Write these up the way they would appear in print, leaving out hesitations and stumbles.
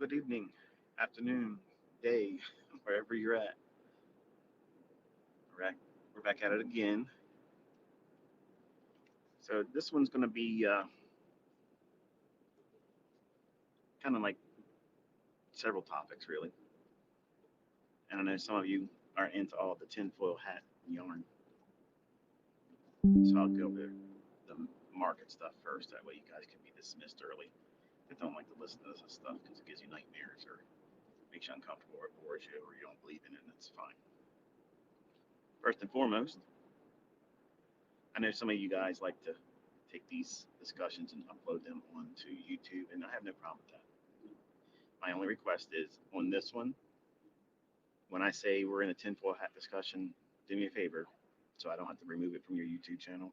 Good evening, afternoon, day, wherever you're at. We're back, we're back at it again. So this one's going to be kind of like several topics, really. And I know some of you are into all the tinfoil hat yarn, so I'll go over the market stuff first. That way, you guys can be dismissed early. I don't like to listen to this stuff because it gives you nightmares or makes you uncomfortable or bores you or you don't believe in it, and it's fine. First and foremost, I know some of you guys like to take these discussions and upload them onto YouTube, and I have no problem with that. My only request is on this one, when I say we're in a tinfoil hat discussion, do me a favor so I don't have to remove it from your YouTube channel.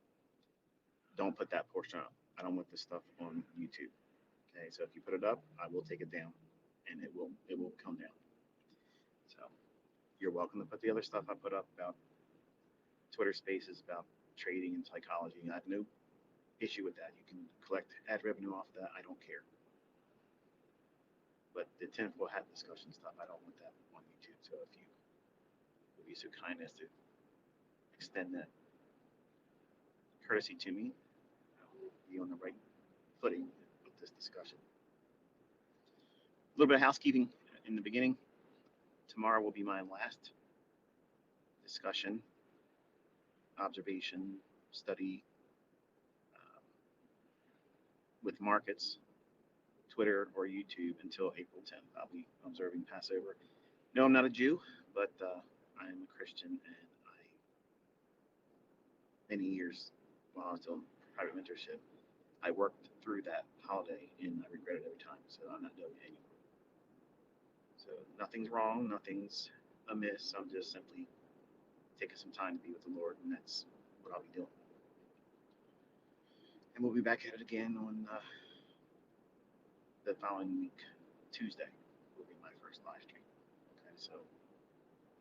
Don't put that portion up. I don't want this stuff on YouTube. Okay, so if you put it up, I will take it down, and it will come down. So you're welcome to put the other stuff I put up about Twitter Spaces, about trading and psychology. I have no issue with that. You can collect ad revenue off of that. I don't care. But the tinfoil hat discussion stuff, I don't want that on YouTube. So if you would be so kind as to extend that courtesy to me, I will be on the right footing with this discussion. A little bit of housekeeping in the beginning. Tomorrow will be my last discussion, observation, study um, with markets, Twitter or YouTube until April 10th. I'll be observing Passover. No, I'm not a Jew, but I am a Christian, and I many years while I was doing private mentorship, I worked through that holiday, and I regret it every time. So I'm not doing it anymore. So nothing's wrong, nothing's amiss. I'm just simply taking some time to be with the Lord, and that's what I'll be doing. And we'll be back at it again on the following week, Tuesday. Will be my first live stream. Okay, so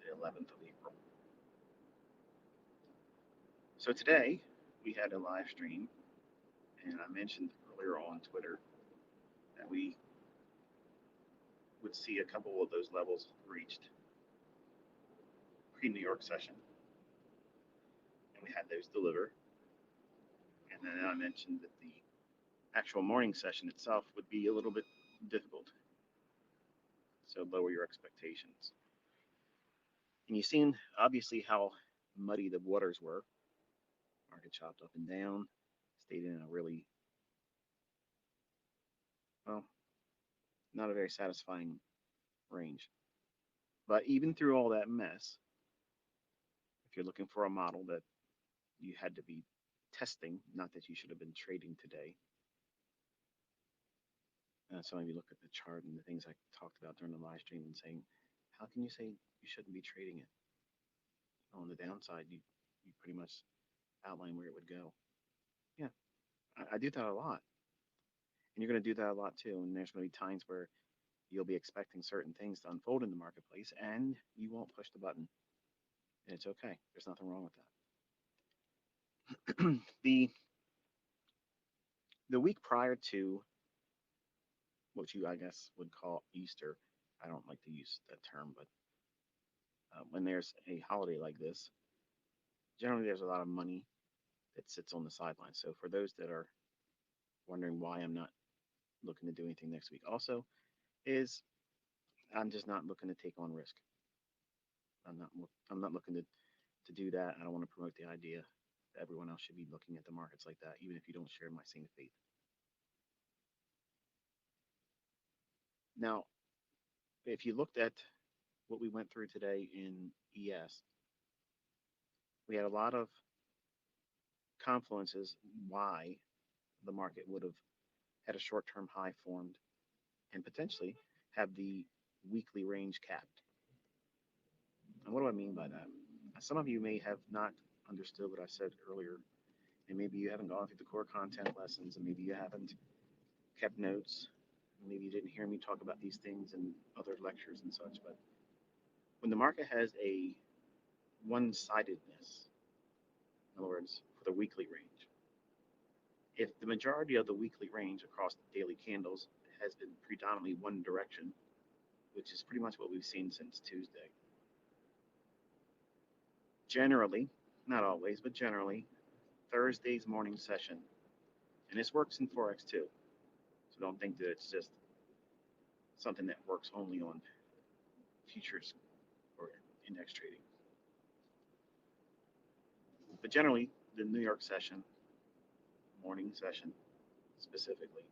the 11th of April. So today we had a live stream, and I mentioned earlier on Twitter that we would see a couple of those levels reached pre-New York session, and we had those deliver. And then I mentioned that the actual morning session itself would be a little bit difficult, so lower your expectations. And you've seen obviously how muddy the waters were. Market chopped up and down, stayed in a really, well, not a very satisfying range. But even through all that mess, if you're looking for a model that you had to be testing, not that you should have been trading today, some of you look at the chart and the things I talked about during the live stream and saying, how can you say you shouldn't be trading it? On the downside, you pretty much outline where it would go. Yeah, I do that a lot. And you're going to do that a lot too. And there's going to be times where you'll be expecting certain things to unfold in the marketplace and you won't push the button. And it's okay. There's nothing wrong with that. The week prior to what you, I guess, would call Easter, I don't like to use that term, but when there's a holiday like this, generally there's a lot of money that sits on the sidelines. So for those that are wondering why I'm not looking to do anything next week, also is I'm just not looking to take on risk. I'm not I'm not looking to do that. I don't want to promote the idea that everyone else should be looking at the markets like that, even if you don't share my same faith. Now, if you looked at what we went through today in ES, we had a lot of confluences why the market would have had a short-term high formed and potentially have the weekly range capped. And what do I mean by that? Some of you may have not understood what I said earlier, and maybe you haven't gone through the core content lessons, and maybe you haven't kept notes. Maybe you didn't hear me talk about these things in other lectures and such, but when the market has a one-sidedness, in other words, for the weekly range, If the majority of the weekly range across the daily candles has been predominantly one direction, which is pretty much what we've seen since Tuesday, generally, not always, but generally, Thursday's morning session, and this works in Forex too. So don't think that it's just something that works only on futures or index trading. But generally, the New York session, morning session specifically,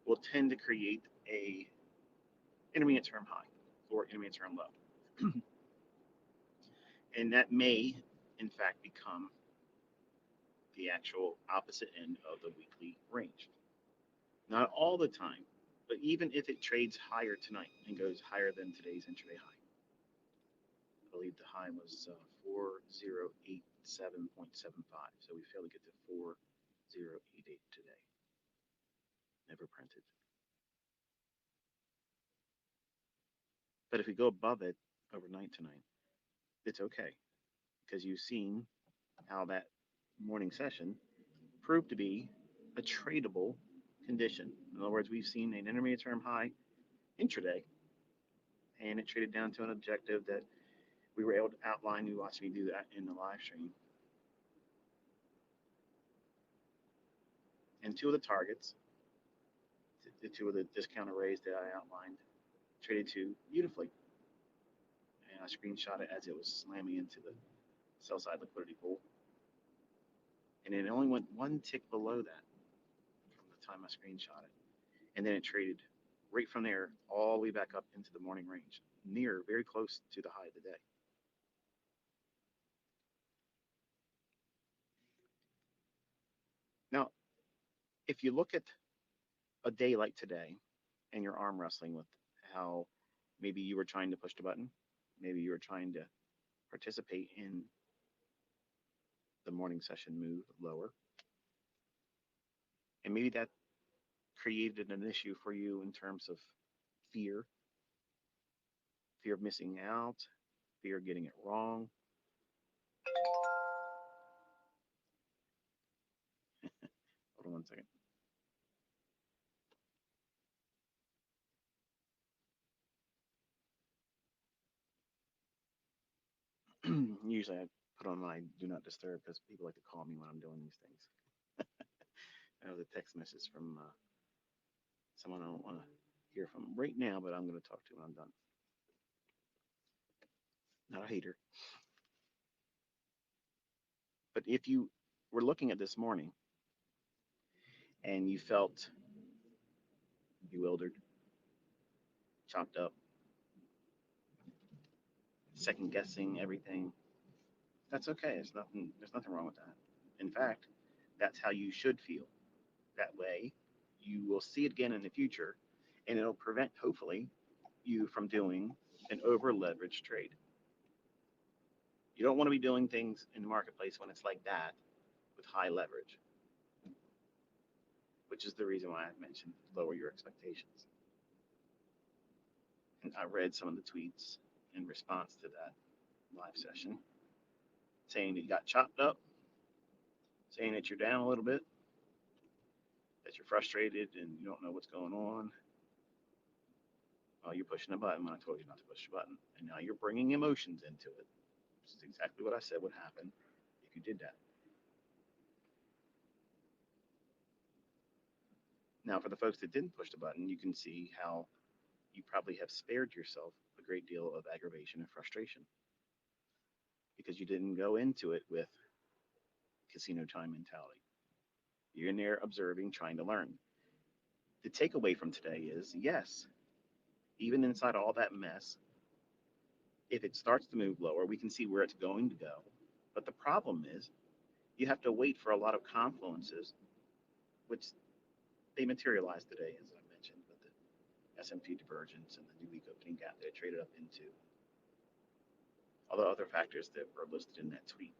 will tend to create a intermediate term high or intermediate term low. And that may, in fact, become the actual opposite end of the weekly range. Not all the time, but even if it trades higher tonight and goes higher than today's intraday high, I believe the high was 4087.75. So we failed to get to 4088 today. Never printed. But if we go above it overnight tonight, it's okay because you've seen how that morning session proved to be a tradable condition. In other words, we've seen an intermediate term high intraday, and it traded down to an objective that we were able to outline. You watched me do that in the live stream. And two of the targets, the two of the discount arrays that I outlined, traded to beautifully. And I screenshot it as it was slamming into the sell side liquidity pool. And it only went one tick below that from the time I screenshot it. And then it traded right from there all the way back up into the morning range, near, very close to the high of the day. Now, if you look at a day like today and you're arm wrestling with how maybe you were trying to push the button, maybe you were trying to participate in the morning session move lower, and maybe that created an issue for you in terms of fear, fear of missing out, fear of getting it wrong. Hold on one second. Usually I put on my do not disturb because people like to call me when I'm doing these things. I have a text message from someone I don't want to hear from right now, but I'm going to talk to when I'm done. Not a hater. But if you were looking at this morning and you felt bewildered, chopped up, second guessing everything, that's okay. There's nothing wrong with that. In fact, that's how you should feel. That way, you will see it again in the future, and it'll prevent, hopefully, you from doing an over leveraged trade. You don't want to be doing things in the marketplace when it's like that with high leverage, which is the reason why I mentioned lower your expectations. And I read some of the tweets in response to that live session saying that you got chopped up, saying that you're down a little bit, that you're frustrated and you don't know what's going on. Well, you're pushing a button when I told you not to push a button. And now you're bringing emotions into it. This is exactly what I said would happen if you did that. Now, for the folks that didn't push the button, you can see how you probably have spared yourself a great deal of aggravation and frustration because you didn't go into it with casino time mentality. You're in there observing, trying to learn. The takeaway from today is yes, even inside all that mess, if it starts to move lower, we can see where it's going to go. But the problem is you have to wait for a lot of confluences, which they materialized today, as I mentioned, with the S&P divergence and the new week opening gap that it traded up into. All the other factors that were listed in that tweet.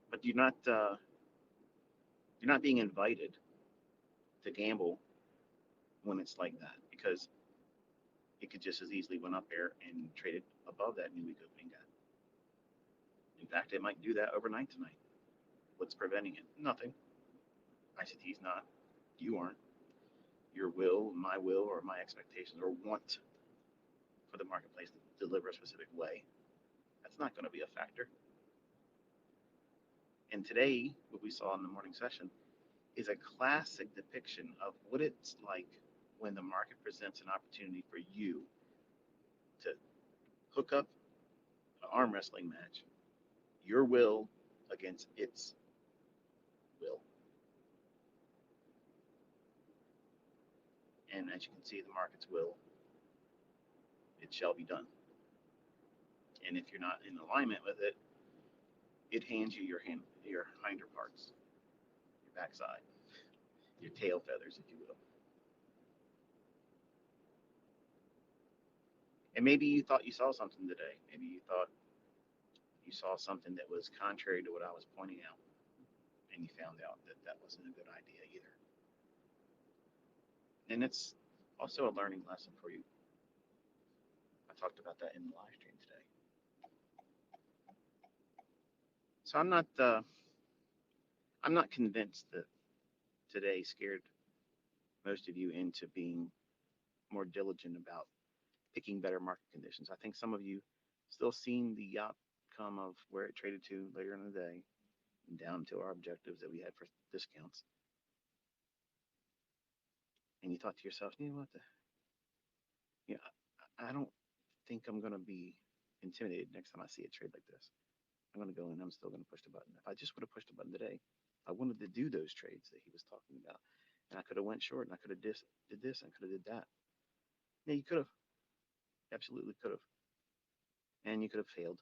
But you're not being invited to gamble when it's like that because it could just as easily went up there and traded above that new week opening gap. In fact, it might do that overnight tonight. What's preventing it? Nothing. ICT's not. You aren't. Your will, my will, or my expectations or want for the marketplace to deliver a specific way. That's not going to be a factor. And today, what we saw in the morning session is a classic depiction of what it's like when the market presents an opportunity for you to hook up an arm wrestling match, your will against its will. And as you can see, the market's will, it shall be done. And if you're not in alignment with it, it hands you your hinder parts, your backside, your tail feathers, if you will. And maybe you thought you saw something today. Maybe you thought you saw something that was contrary to what I was pointing out, and you found out that that wasn't a good idea either. And it's also a learning lesson for you. I talked about that in the live stream today. So I'm not convinced that today scared most of you into being more diligent about picking better market conditions. I think some of you still seeing the outcome of where it traded to later in the day and down to our objectives that we had for discounts. And you thought to yourself, you know what, you know, I don't think I'm going to be intimidated next time I see a trade like this. I'm going to go in, I'm still going to push the button. If I just would have pushed the button today, I wanted to do those trades that he was talking about. And I could have went short and I could have did this and could have did that. Yeah, you could have. Absolutely could have. And you could have failed.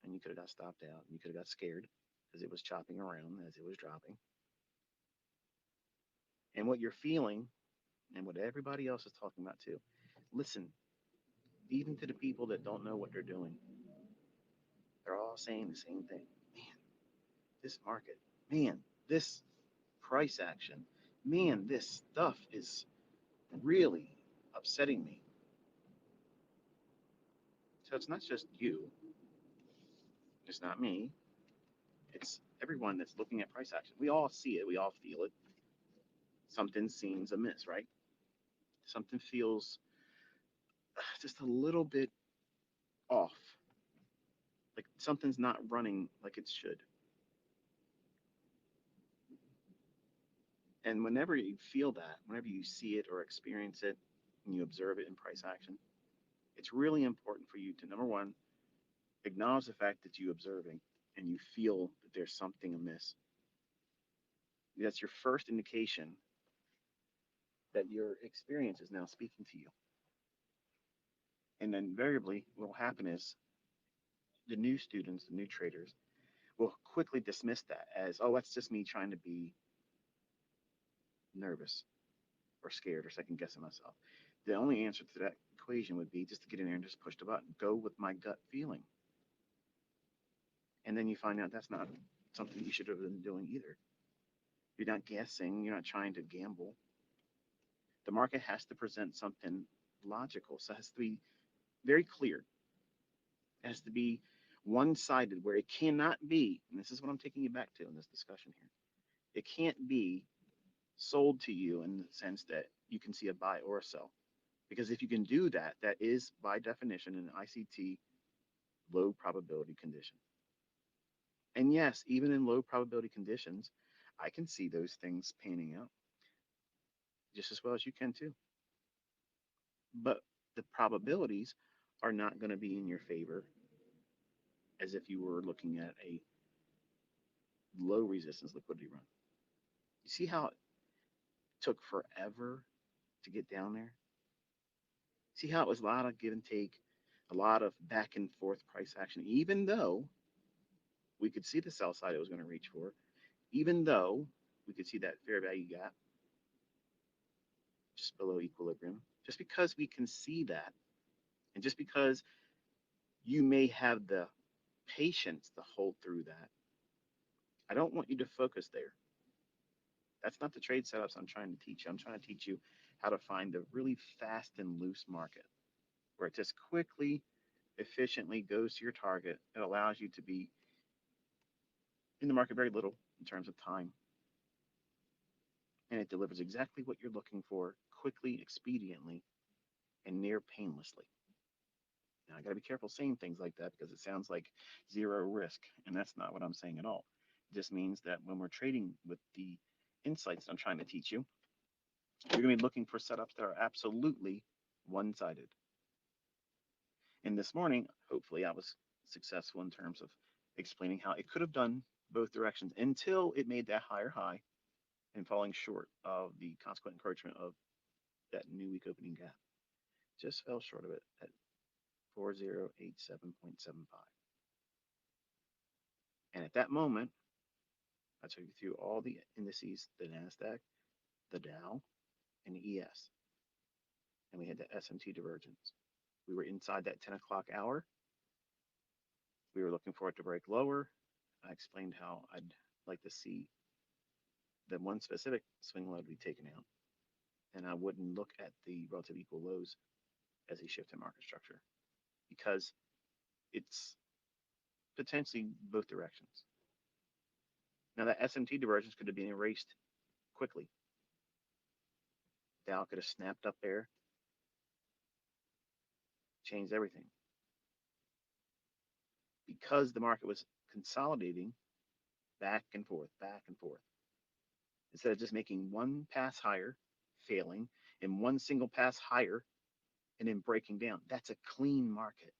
And you could have got stopped out. And you could have got scared because it was chopping around as it was dropping. And what you're feeling and what everybody else is talking about too. Listen, even to the people that don't know what they're doing, they're all saying the same thing. Man, this market, man, this price action, man, this stuff is really upsetting me. So it's not just you, it's not me, it's everyone that's looking at price action. We all see it, we all feel it. Something seems amiss, right? Something feels just a little bit off, like something's not running like it should. And whenever you feel that, whenever you see it or experience it, and you observe it in price action, it's really important for you to, number one, acknowledge the fact that you're observing and you feel that there's something amiss. That's your first indication that your experience is now speaking to you. And then invariably, what will happen is the new students, the new traders, will quickly dismiss that as, oh, that's just me trying to be nervous or scared or second guessing myself. The only answer to that equation would be just to get in there and just push the button, go with my gut feeling. And then you find out that's not something you should have been doing either. You're not guessing, you're not trying to gamble. The market has to present something logical, so it has to be very clear. It has to be one-sided where it cannot be, and this is what I'm taking you back to in this discussion here. It can't be sold to you in the sense that you can see a buy or a sell. Because if you can do that, that is by definition an ICT low probability condition. And yes, even in low probability conditions, I can see those things panning out just as well as you can too. But the probabilities are not going to be in your favor as if you were looking at a low resistance liquidity run. You see how it took forever to get down there? See how it was a lot of give and take, a lot of back and forth price action, even though we could see the sell side it was going to reach for, even though we could see that fair value gap just below equilibrium, just because we can see that, and just because you may have the patience to hold through that, I don't want you to focus there. That's not the trade setups I'm trying to teach you. I'm trying to teach you how to find the really fast and loose market where it just quickly, efficiently goes to your target. It allows you to be in the market very little in terms of time, and it delivers exactly what you're looking for quickly, expediently, and near painlessly. Now, I got to be careful saying things like that because it sounds like zero risk, and that's not what I'm saying at all. It just means that when we're trading with the insights I'm trying to teach you, you're going to be looking for setups that are absolutely one sided. And this morning, hopefully, I was successful in terms of explaining how it could have done both directions until it made that higher high and falling short of the consequent encroachment of that new week opening gap. Just fell short of it at 4087.75. And at that moment, I took you through all the indices, the NASDAQ, the Dow, and the ES. And we had the SMT divergence. We were inside that 10 o'clock hour. We were looking for it to break lower. I explained how I'd like to see the one specific swing low be taken out. And I wouldn't look at the relative equal lows as a shift in market structure because it's potentially both directions. Now, that SMT divergence could have been erased quickly. Dow could have snapped up there, changed everything. Because the market was consolidating back and forth, back and forth, instead of just making one pass higher, failing, and one single pass higher, and then breaking down. That's a clean market.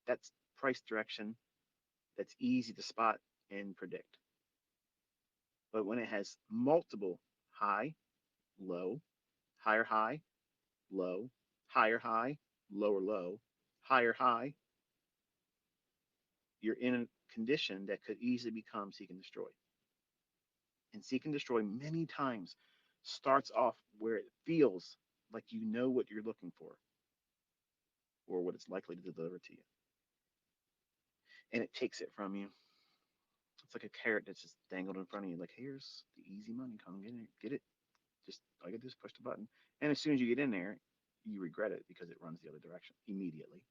That's price direction that's easy to spot and predict. But when it has multiple high, low, higher, low, higher, lower, low, higher, high, you're in a condition that could easily become seek and destroy. And seek and destroy many times starts off where it feels like you know what you're looking for or what it's likely to deliver to you. And it takes it from you. It's like a carrot that's just dangled in front of you, like, here's the easy money, come get it. Just all you gotta do is push the button. And as soon as you get in there, you regret it because it runs the other direction immediately.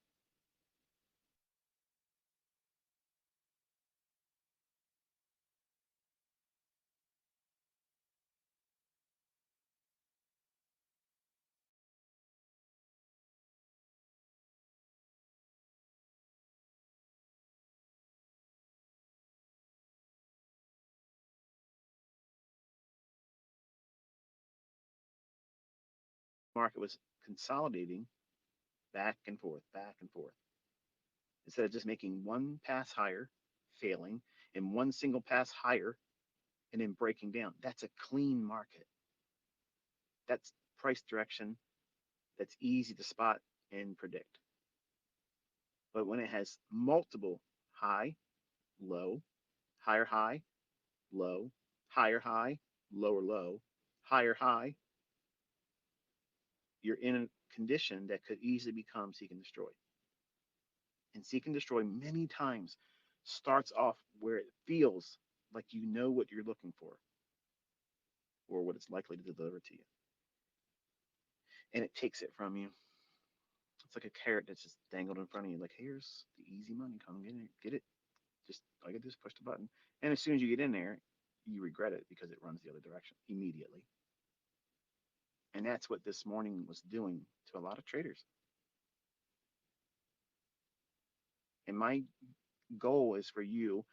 Market was consolidating back and forth, back and forth. Instead of just making one pass higher, failing, and one single pass higher, and then breaking down. That's a clean market. That's price direction that's easy to spot and predict. But when it has multiple high, low, higher, low, higher, lower, low, higher, you're in a condition that could easily become seek and destroy. And seek and destroy many times starts off where it feels like you know what you're looking for or what it's likely to deliver to you. And it takes it from you. It's like a carrot that's just dangled in front of you, like, here's the easy money, come get it. Just all you gotta do is push the button. And as soon as you get in there, you regret it because it runs the other direction immediately. And that's what this morning was doing to a lot of traders. And my goal is for you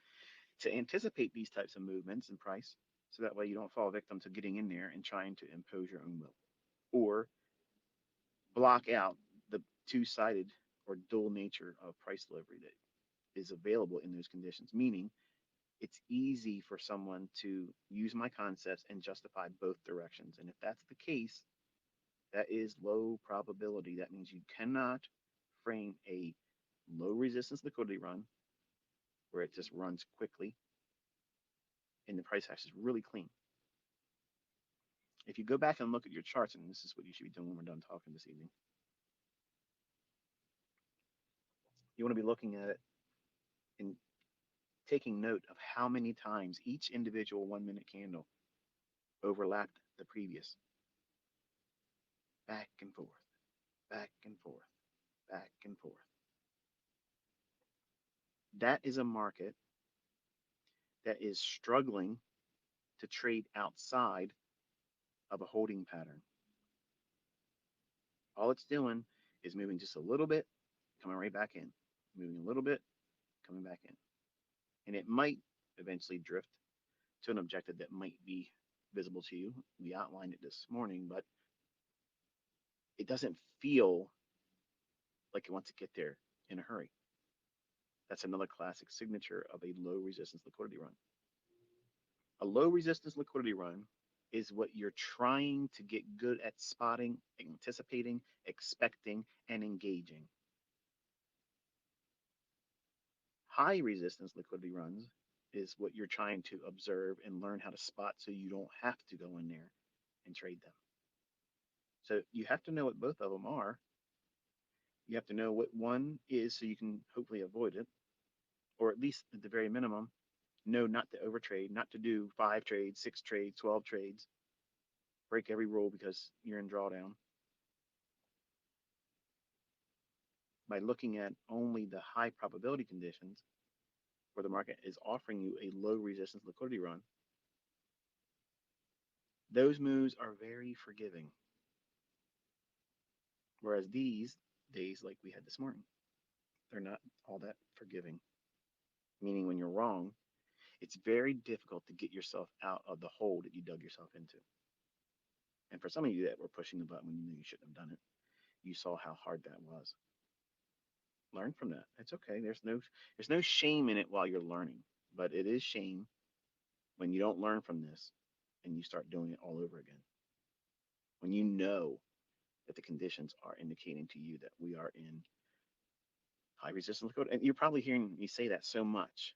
to anticipate these types of movements in price so that way you don't fall victim to getting in there and trying to impose your own will or block out the two-sided or dual nature of price delivery that is available in those conditions, meaning it's easy for someone to use my concepts and justify both directions. And if that's the case, that is low probability. That means you cannot frame a low resistance liquidity run where it just runs quickly and the price action is really clean. If you go back and look at your charts, and this is what you should be doing when we're done talking this evening, you want to be looking at it and taking note of how many times each individual 1 minute candle overlapped the previous. Back and forth, back and forth, back and forth. That is a market that is struggling to trade outside of a holding pattern. All it's doing is moving just a little bit, coming right back in, moving a little bit, coming back in. And it might eventually drift to an objective that might be visible to you. We outlined it this morning, but it doesn't feel like it wants to get there in a hurry. That's another classic signature of a low resistance liquidity run. A low resistance liquidity run is what you're trying to get good at spotting, anticipating, expecting, and engaging. High resistance liquidity runs is what you're trying to observe and learn how to spot so you don't have to go in there and trade them. So you have to know what both of them are. You have to know what one is so you can hopefully avoid it, or at least at the very minimum, know not to overtrade, not to do 5 trades, 6 trades, 12 trades, break every rule because you're in drawdown. By looking at only the high probability conditions where the market is offering you a low resistance liquidity run, those moves are very forgiving. Whereas these days, like we had this morning, they're not all that forgiving. Meaning, when you're wrong, it's very difficult to get yourself out of the hole that you dug yourself into. And for some of you that were pushing the button when you knew you shouldn't have done it, you saw how hard that was. Learn from that. It's okay. There's no shame in it while you're learning, but it is shame when you don't learn from this and you start doing it all over again. When you know that the conditions are indicating to you that we are in high resistance liquidity, and you're probably hearing me say that so much.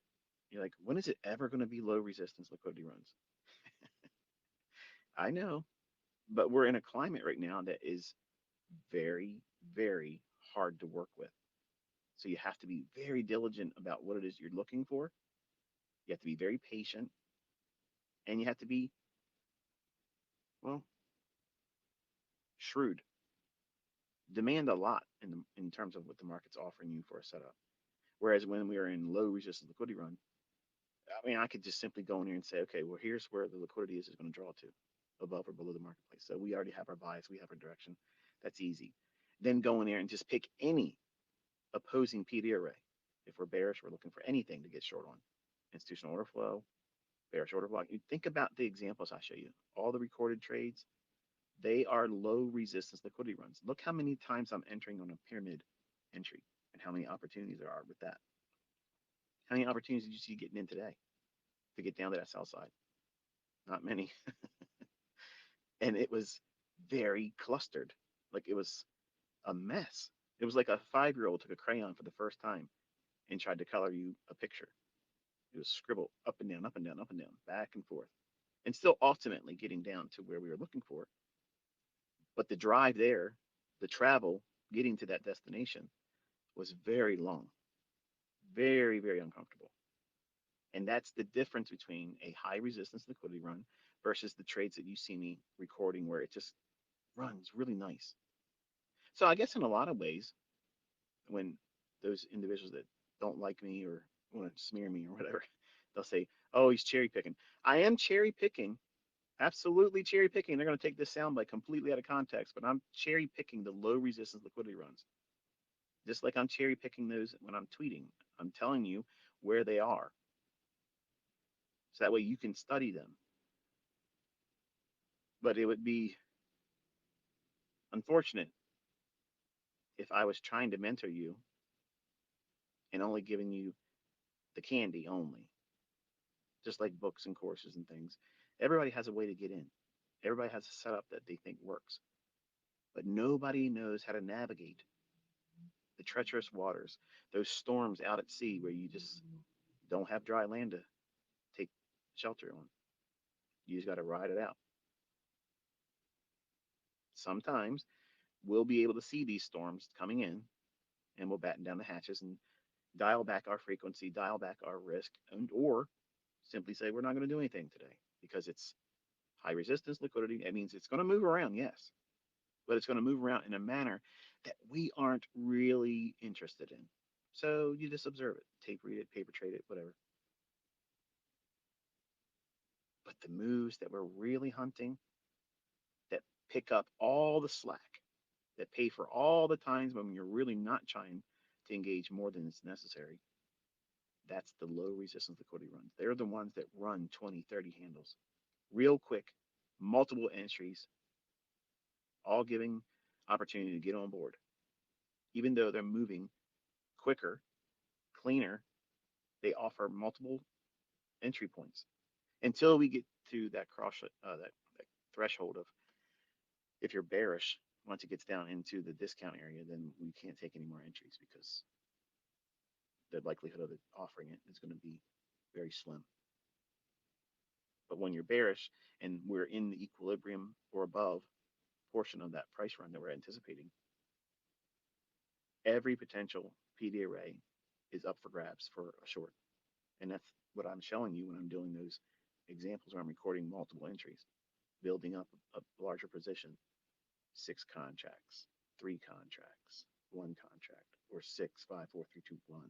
You're like, when is it ever going to be low resistance liquidity runs? I know, but we're in a climate right now that is very, very hard to work with. So you have to be very diligent about what it is you're looking for. You have to be very patient, and you have to be, well, shrewd. Demand a lot in terms of what the market's offering you for a setup. Whereas when we are in low resistance liquidity run, I mean, I could just simply go in here and say, okay, well, here's where the liquidity is going to draw to, above or below the marketplace. So we already have our bias, we have our direction. That's easy. Then go in there and just pick any opposing PD array. If we're bearish, we're looking for anything to get short on. Institutional order flow, bearish order block. You think about the examples I show you. All the recorded trades, they are low resistance liquidity runs. Look how many times I'm entering on a pyramid entry and how many opportunities there are with that. How many opportunities did you see getting in today to get down to that sell side? Not many. And it was very clustered. Like it was a mess. It was like a 5-year-old took a crayon for the first time and tried to color you a picture. It was scribbled up and down, up and down, up and down, back and forth, and still ultimately getting down to where we were looking for. But the drive there, the travel getting to that destination was very long, very, very uncomfortable. And that's the difference between a high resistance liquidity run versus the trades that you see me recording where it just runs really nice. So I guess in a lot of ways, when those individuals that don't like me or want to smear me or whatever, they'll say, "Oh, he's cherry picking." I am cherry picking, absolutely cherry picking. They're going to take this soundbite completely out of context, but I'm cherry picking the low resistance liquidity runs, just like I'm cherry picking those when I'm tweeting. I'm telling you where they are, so that way you can study them. But it would be unfortunate if I was trying to mentor you and only giving you the candy only, just like books and courses and things. Everybody has a way to get in. Everybody has a setup that they think works, but nobody knows how to navigate the treacherous waters, those storms out at sea where you just don't have dry land to take shelter on. You just got to ride it out. Sometimes we'll be able to see these storms coming in and we'll batten down the hatches and dial back our frequency, dial back our risk, and or simply say we're not going to do anything today because it's high resistance liquidity. That means it's going to move around, yes, but it's going to move around in a manner that we aren't really interested in. So you just observe it, tape read it, paper trade it, whatever. But the moves that we're really hunting, that pick up all the slack, that pay for all the times when you're really not trying to engage more than is necessary, that's the low resistance liquidity runs. They're the ones that run 20, 30 handles real quick, multiple entries, all giving opportunity to get on board. Even though they're moving quicker, cleaner, they offer multiple entry points until we get to that that threshold of, if you're bearish, once it gets down into the discount area, then we can't take any more entries because the likelihood of it offering it is going to be very slim. But when you're bearish and we're in the equilibrium or above portion of that price run that we're anticipating, every potential PD array is up for grabs for a short. And that's what I'm showing you when I'm doing those examples where I'm recording multiple entries, building up a larger position, 6 contracts, 3 contracts, 1 contract, or 6, 5, 4, 3, 2, 1.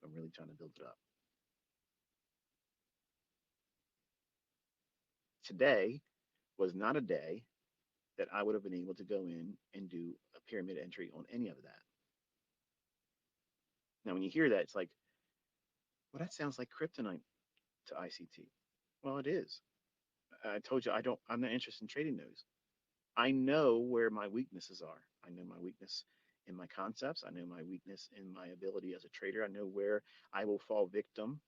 I'm really trying to build it up. Today was not a day that I would have been able to go in and do a pyramid entry on any of that. Now, when you hear that, it's like, well, that sounds like kryptonite to ICT. Well, it is. I told you I'm not interested in trading those. I know where my weaknesses are. I know my weakness in my concepts. I know my weakness in my ability as a trader. I know where I will fall victim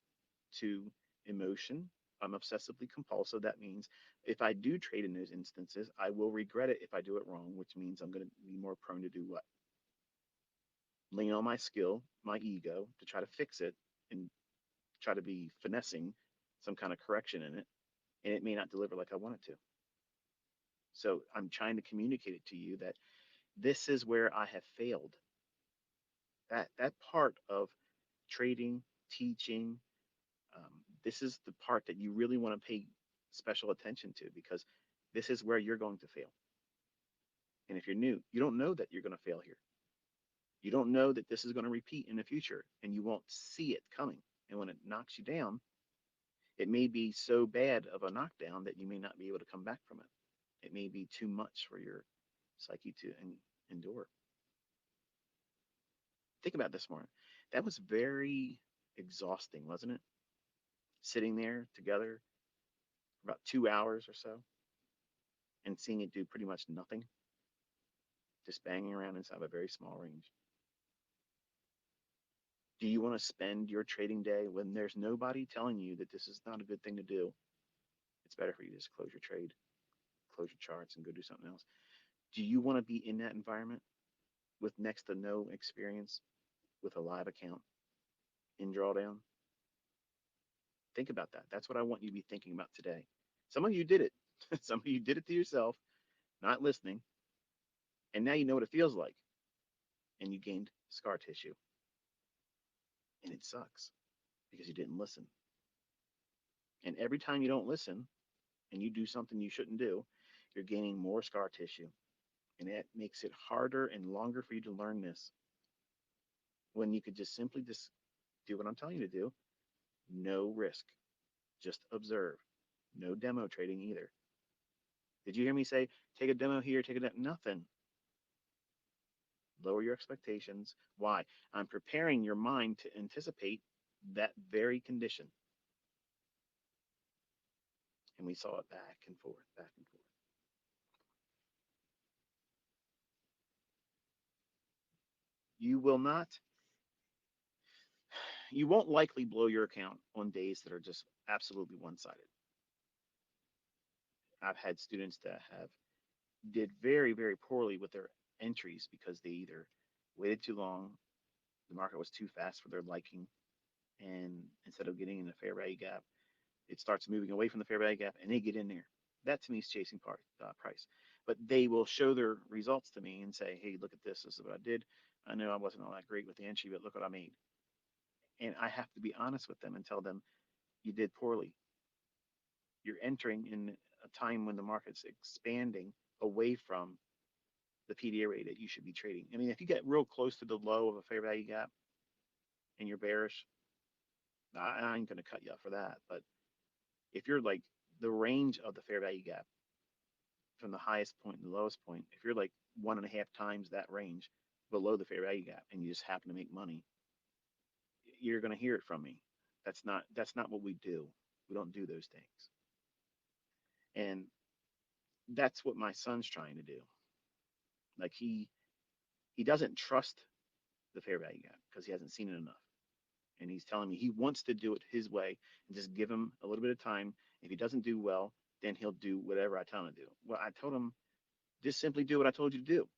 to emotion. I'm obsessively compulsive. That means if I do trade in those instances, I will regret it if I do it wrong, which means I'm going to be more prone to do what? Lean on my skill, my ego to try to fix it and try to be finessing some kind of correction in it. And it may not deliver like I want it to. So I'm trying to communicate it to you that this is where I have failed. That part of trading, teaching, um, this is the part that you really want to pay special attention to, because this is where you're going to fail. And if you're new, you don't know that you're going to fail here. You don't know that this is going to repeat in the future, and you won't see it coming. And when it knocks you down, it may be so bad of a knockdown that you may not be able to come back from it. It may be too much for your psyche to endure. Think about this morning. That was very exhausting, wasn't it? Sitting there together for about 2 hours or so and seeing it do pretty much nothing, just banging around inside a very small range. Do you want to spend your trading day when there's nobody telling you that this is not a good thing to do? It's better for you to just close your trade, close your charts, and go do something else. Do you want to be in that environment with next to no experience with a live account in drawdown? Think about that. That's what I want you to be thinking about today. Some of you did it. Some of you did it to yourself, not listening, and now you know what it feels like, and you gained scar tissue, and it sucks because you didn't listen. And every time you don't listen and you do something you shouldn't do, you're gaining more scar tissue, and that makes it harder and longer for you to learn this, when you could just simply just do what I'm telling you to do. No risk, just observe. No demo trading either. Did you hear me say take a demo here, take a demo? Nothing. Lower your expectations. Why? I'm preparing your mind to anticipate that very condition. And we saw it back and forth, back and forth. You will not, you won't likely blow your account on days that are just absolutely one-sided. I've had students that have did very, very poorly with their entries because they either waited too long, the market was too fast for their liking, and instead of getting in the fair value gap, it starts moving away from the fair value gap and they get in there. That to me is chasing price. But they will show their results to me and say, hey, look at this. This is what I did. I know I wasn't all that great with the entry, but look what I made. And I have to be honest with them and tell them, you did poorly. You're entering in a time when the market's expanding away from the PDA rate that you should be trading. I mean, if you get real close to the low of a fair value gap and you're bearish, I ain't going to cut you off for that. But if you're like the range of the fair value gap from the highest point and the lowest point, if you're like 1.5 times that range below the fair value gap and you just happen to make money, you're going to hear it from me. That's not what we do. We don't do those things. And that's what my son's trying to do. Like he doesn't trust the fair value gap because he hasn't seen it enough. And he's telling me he wants to do it his way and just give him a little bit of time. If he doesn't do well, then he'll do whatever I tell him to do. Well, I told him, just simply do what I told you to do.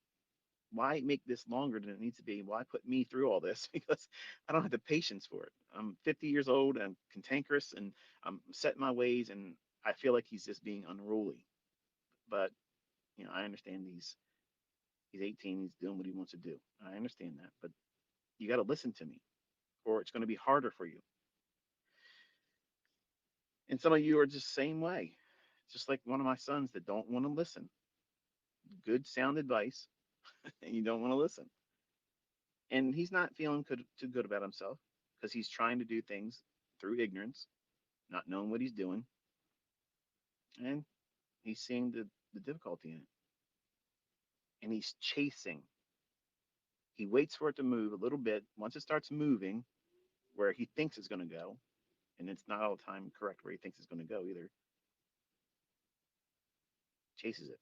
Why make this longer than it needs to be? Why put me through all this? Because I don't have the patience for it. I'm 50 years old and cantankerous and I'm set in my ways and I feel like he's just being unruly. But, I understand he's 18, he's doing what he wants to do. I understand that. But you got to listen to me or it's going to be harder for you. And some of you are just the same way. Just like one of my sons that don't want to listen. Good sound advice, and you don't want to listen. And he's not feeling too good about himself because he's trying to do things through ignorance, not knowing what he's doing, and he's seeing the difficulty in it. And he's chasing. He waits for it to move a little bit. Once it starts moving where he thinks it's going to go, and it's not all the time correct where he thinks it's going to go either, chases it.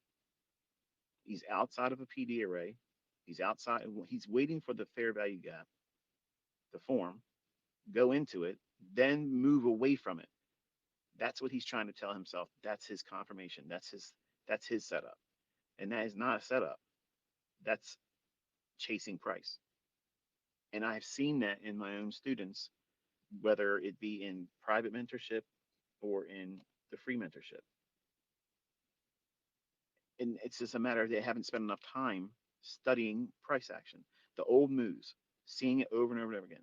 He's outside of a PD array. He's outside. He's waiting for the fair value gap to form, go into it, then move away from it. That's what he's trying to tell himself. That's his confirmation. That's his setup. And that is not a setup. That's chasing price. And I've seen that in my own students, whether it be in private mentorship or in the free mentorship. And it's just a matter of they haven't spent enough time studying price action, the old moves, seeing it over and over and over again.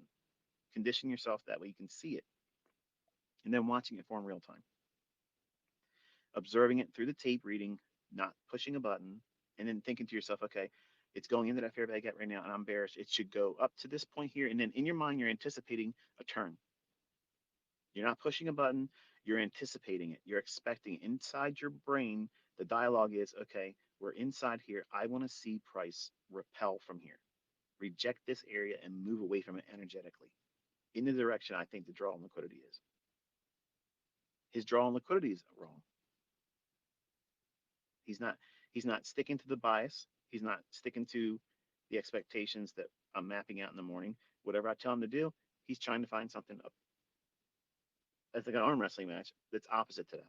Condition yourself that way you can see it, and then watching it form real time, observing it through the tape reading, not pushing a button, and then thinking to yourself, okay, it's going into that fair value gap right now, and I'm bearish. It should go up to this point here, and then in your mind, you're anticipating a turn. You're not pushing a button. You're anticipating it. You're expecting it. Inside your brain, the dialogue is, okay, we're inside here. I want to see price repel from here, reject this area, and move away from it energetically in the direction I think the draw on liquidity is. His draw on liquidity is wrong. He's not he's not sticking to the bias. He's not sticking to the expectations that I'm mapping out in the morning. Whatever I tell him to do, he's trying to find something up. It's like an arm wrestling match that's opposite to that.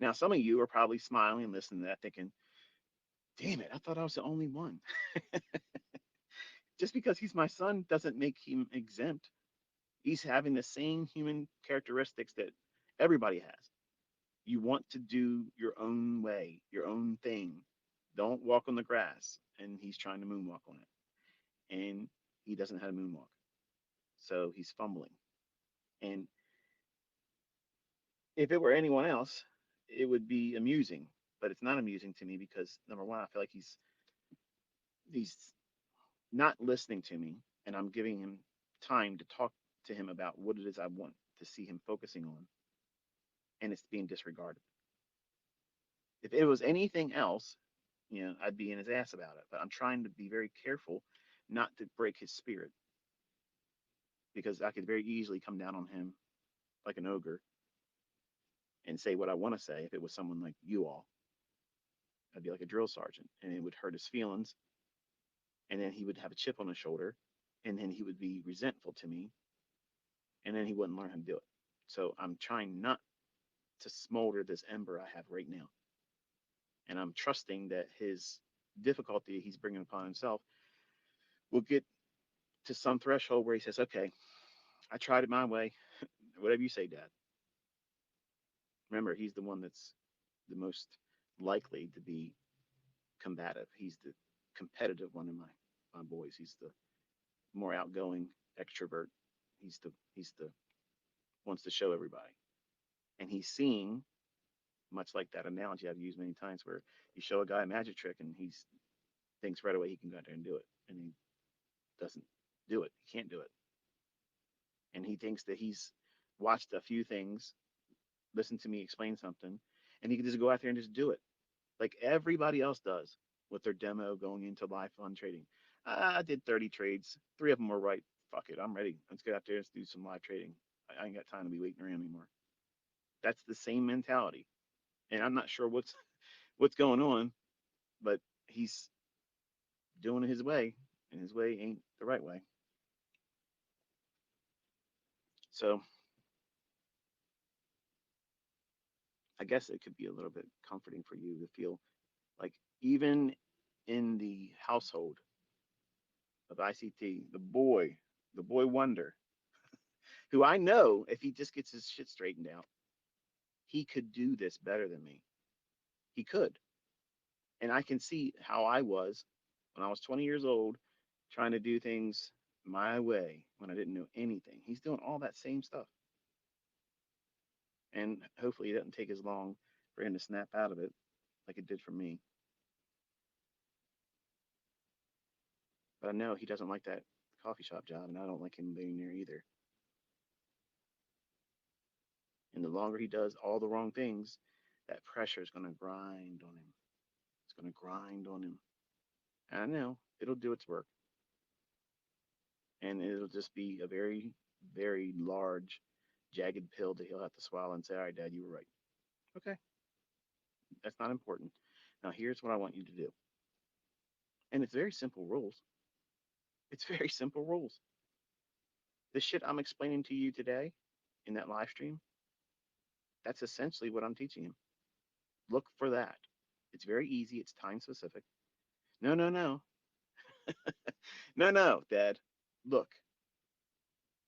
Now, some of you are probably smiling and listening to that, thinking, "Damn it! I thought I was the only one." Just because he's my son doesn't make him exempt. He's having the same human characteristics that everybody has. You want to do your own way, your own thing. Don't walk on the grass. And he's trying to moonwalk on it. And he doesn't have a moonwalk. So he's fumbling. And if it were anyone else, it would be amusing. But it's not amusing to me because number one, I feel like he's not listening to me. And I'm giving him time to talk to him about what it is I want to see him focusing on. And it's being disregarded. If it was anything else, I'd be in his ass about it. But I'm trying to be very careful not to break his spirit because I could very easily come down on him like an ogre and say what I want to say if it was someone like you all. I'd be like a drill sergeant and it would hurt his feelings. And then he would have a chip on his shoulder and then he would be resentful to me and then he wouldn't learn how to do it. So I'm trying not to smolder this ember I have right now. And I'm trusting that his difficulty he's bringing upon himself will get to some threshold where he says, okay, I tried it my way. Whatever you say, Dad. Remember, he's the one that's the most likely to be combative. He's the competitive one of my boys. He's the more outgoing extrovert. He's the wants to show everybody. And he's seeing, much like that analogy I've used many times, where you show a guy a magic trick and he thinks right away he can go out there and do it. And he doesn't do it. He can't do it. And he thinks that he's watched a few things listen to me explain something, and he can just go out there and just do it like everybody else does with their demo going into live fund trading. I did 30 trades, three of them were right. Fuck it, I'm ready. Let's get out there, let's do some live trading. I ain't got time to be waiting around anymore. That's the same mentality, and I'm not sure what's going on, but he's doing it his way, and his way ain't the right way. So I guess it could be a little bit comforting for you to feel like even in the household of ICT, the boy wonder, who I know if he just gets his shit straightened out, he could do this better than me. He could. And I can see how I was when I was 20 years old trying to do things my way when I didn't know anything. He's doing all that same stuff. And hopefully it doesn't take as long for him to snap out of it like it did for me. But I know he doesn't like that coffee shop job, and I don't like him being there either. And the longer he does all the wrong things, that pressure is going to grind on him. It's going to grind on him. And I know it'll do its work. And it'll just be a very, very large, jagged pill that he'll have to swallow and say, all right, Dad, you were right. Okay, that's not important. Now, here's what I want you to do. And it's very simple rules. It's very simple rules. The shit I'm explaining to you today in that live stream, that's essentially what I'm teaching him. Look for that. It's very easy. It's time specific. No, no, no. No, no, Dad. Look,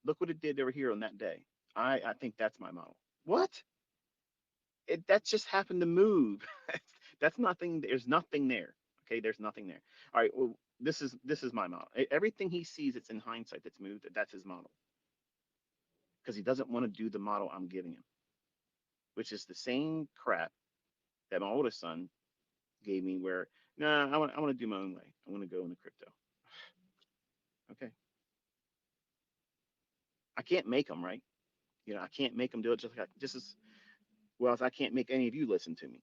look what it did over here on that day. I think that's my model. What? That just happened to move. That's nothing. There's nothing there. Okay, there's nothing there. All right. Well, this is my model. Everything he sees, it's in hindsight that's moved. That's his model because he doesn't want to do the model I'm giving him, which is the same crap that my oldest son gave me. Where nah, I want to do my own way. I want to go into crypto. Okay, I can't make him right. I can't make him do it just as well as I can't make any of you listen to me.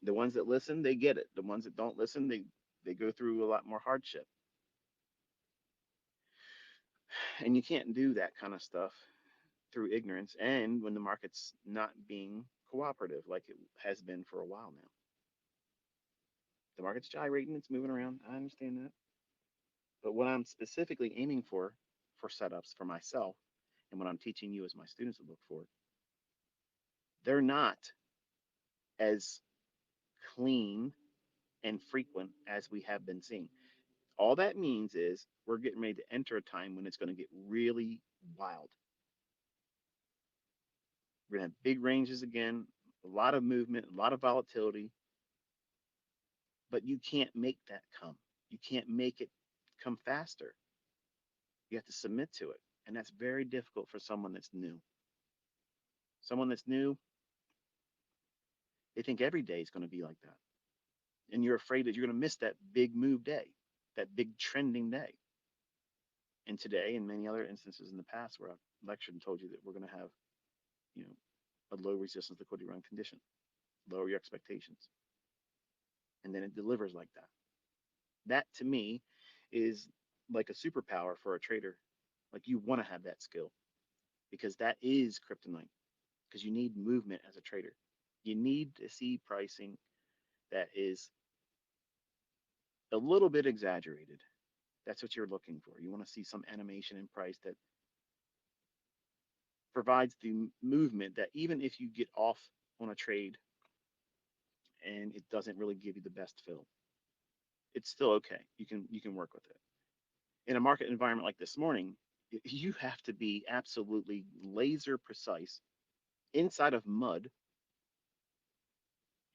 The ones that listen, they get it. The ones that don't listen, they go through a lot more hardship. And you can't do that kind of stuff through ignorance and when the market's not being cooperative like it has been for a while now. The market's gyrating, it's moving around. I understand that. But what I'm specifically aiming for setups for myself and what I'm teaching you as my students to look for, they're not as clean and frequent as we have been seeing. All that means is we're getting ready to enter a time when it's going to get really wild. We're going to have big ranges again, a lot of movement, a lot of volatility, but you can't make that come. You can't make it come faster. You have to submit to it. And that's very difficult for someone that's new. Someone that's new, they think every day is going to be like that. And you're afraid that you're going to miss that big move day, that big trending day. And today, and many other instances in the past where I've lectured and told you that we're going to have, you know, a low resistance liquidity run condition, lower your expectations. And then it delivers like that. That to me is like a superpower for a trader. Like you want to have that skill because that is kryptonite because you need movement as a trader. You need to see pricing that is a little bit exaggerated. That's what you're looking for. You want to see some animation in price that provides the movement that even if you get off on a trade and it doesn't really give you the best fill, it's still okay. You can work with it. In a market environment like this morning, you have to be absolutely laser precise inside of mud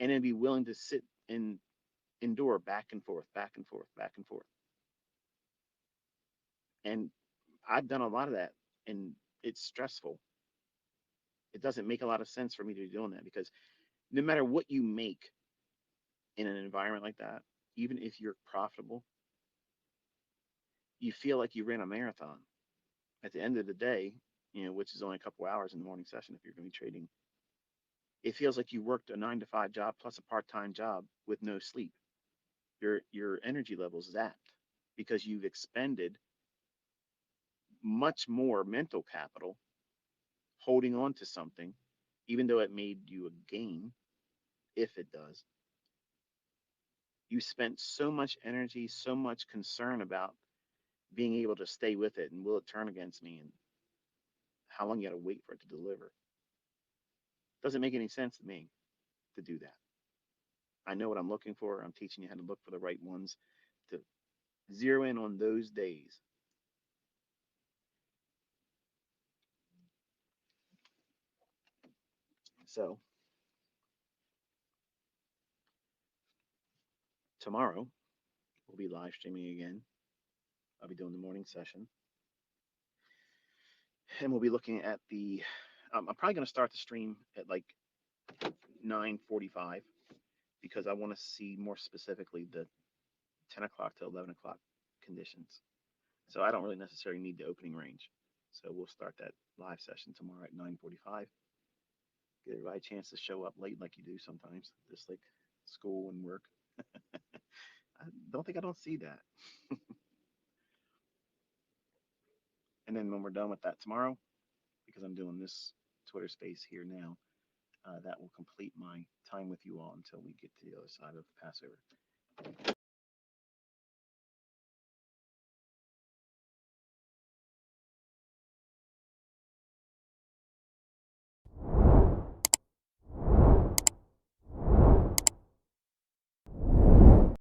and then be willing to sit and endure back and forth, back and forth, back and forth. And I've done a lot of that and it's stressful. It doesn't make a lot of sense for me to be doing that because no matter what you make in an environment like that, even if you're profitable, you feel like you ran a marathon. At the end of the day, which is only a couple hours in the morning session if you're going to be trading It feels like you worked a 9 to 5 job plus a part-time job with no sleep. Your energy level's zapped because you've expended much more mental capital holding on to something, even though it made you a gain, if it does. You spent so much energy, so much concern about being able to stay with it and will it turn against me and how long you got to wait for it to deliver. Doesn't make any sense to me to do that. I know what I'm looking for. I'm teaching you how to look for the right ones, to zero in on those days. So tomorrow we'll be live streaming again. I'll be doing the morning session, and we'll be looking at the. I'm probably going to start the stream at like 9:45 because I want to see more specifically the 10 o'clock to 11 o'clock conditions. So I don't really necessarily need the opening range. So we'll start that live session tomorrow at 9:45. Give everybody a chance to show up late like you do sometimes, just like school and work. I don't see that. And then when we're done with that tomorrow, because I'm doing this Twitter space here now, that will complete my time with you all until we get to the other side of Passover.